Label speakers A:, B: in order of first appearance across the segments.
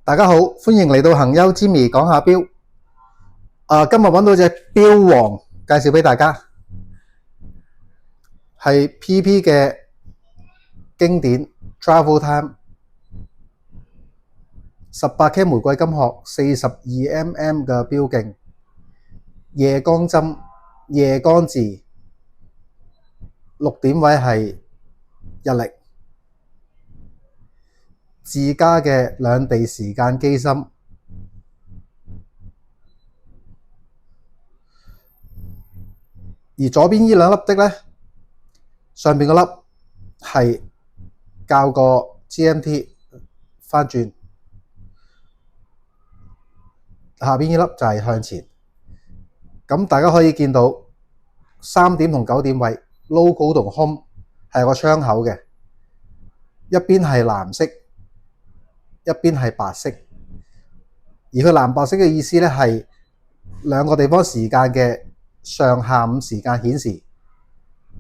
A: 大家好，歡迎嚟到恒優 Jimmy 講下錶。今日揾到隻錶王，介紹俾大家，係 PP 嘅經典 Travel Time 18K 玫瑰金殼42mm 嘅錶徑，夜光針、夜光字，6點位係日曆，自家嘅兩地時間機芯，而左邊呢兩粒的呢，上面個粒係校個 GMT 翻轉，下邊呢粒就係向前。咁大家可以見到3點同9點位 logo 同 home 係有個窗口嘅，一邊係藍色，一邊係白色。而佢藍白色嘅意思呢，係兩個地方時間嘅上下午時間顯示，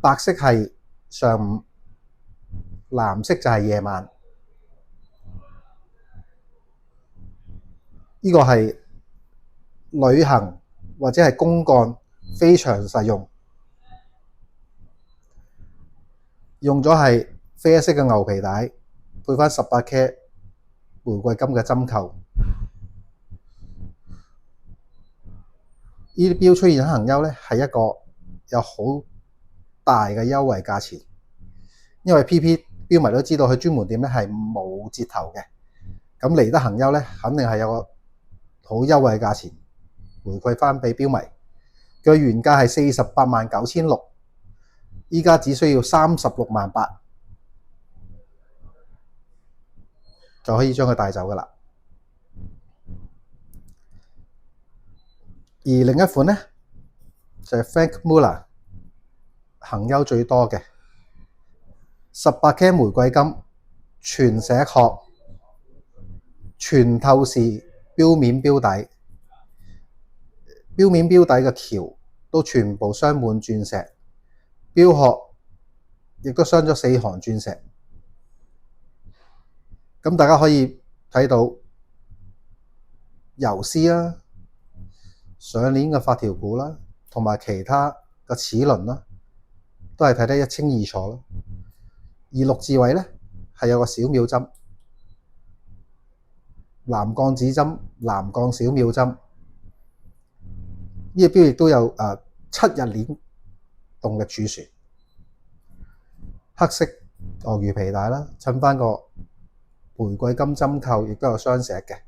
A: 白色係上午，藍色就係夜晚。呢個係旅行或者係公幹非常實用，用咗係啡色嘅牛皮帶，配返18K 玫瑰金嘅針扣。呢啲錶出現喺恒優呢，係一個有好大嘅優惠價錢，因為 PP 錶迷都知道佢專門店呢係冇折頭嘅，咁嚟得恒優呢，肯定係有個好優惠嘅價錢回饋返俾錶迷。佢原價係489600，依家只需要368000就可以將佢帶走㗎喇。而另一款呢，就係 Franck Muller 恒優最多嘅 18K 玫瑰金全石殼全透視錶面錶底，錶面錶底嘅橋都全部鑲滿鑽石，錶殼亦都鑲咗4行鑽石。咁大家可以睇到游絲啦、上鏈嘅發條股啦，同埋其他嘅齒輪啦，都係睇得一清二楚咯。而6字位呢，係有個小秒針，藍鋼指針、藍鋼小秒針。呢個錶亦都有7日鏈動力儲存，黑色鱷魚皮帶啦，襯返個玫瑰金針扣，亦都有雙石嘅。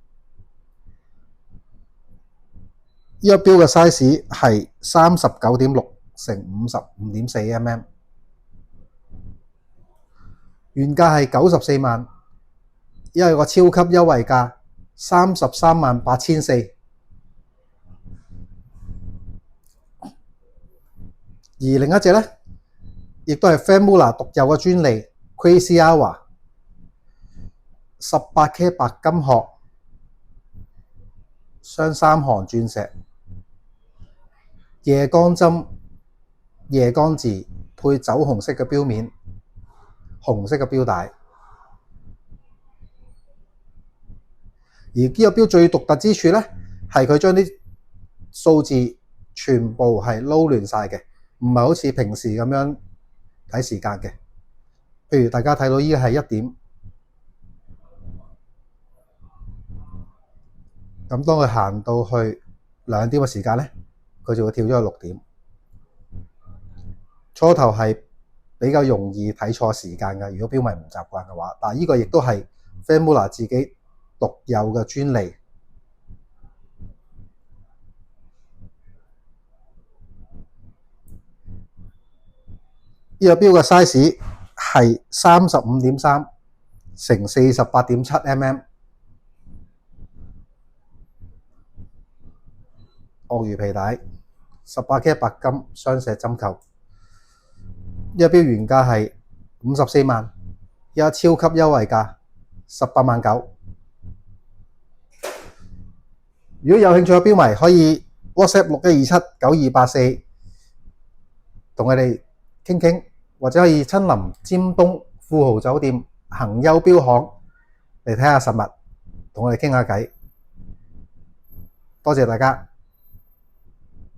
A: 呢個錶嘅 size 係39.6乘55.4mm， 原價係94萬，因為有個超級優惠價338400。而另一隻呢，亦都係 Franck Muller 獨有嘅專利 Crazy Hour 18K 白金殼，鑲3行鑽石，夜光針、夜光字，配酒紅色嘅錶面，紅色嘅錶帶。而呢個錶最獨特之處呢，係佢將啲數字全部係撈亂晒嘅，唔係好似平時咁樣睇時間嘅。譬如大家睇到呢個係1點，咁當佢行到去2點嘅時間呢，佢就會跳咗去6點。初頭係比較容易睇錯時間嘅，如果錶迷唔習慣嘅話。但係呢個亦都係 Franck Muller 自己獨有嘅專利。呢個錶嘅 size 係35.3乘48.7mm， 鱷魚皮帶 18K 白金雙石針扣。呢個錶原價係54萬，而家超級優惠價189000。如果有興趣嘅錶迷，可以 WhatsApp 61279284同佢哋傾傾，或者可以親臨尖東富豪酒店恒優錶行嚟睇下實物。同我哋傾下偈。多謝大家。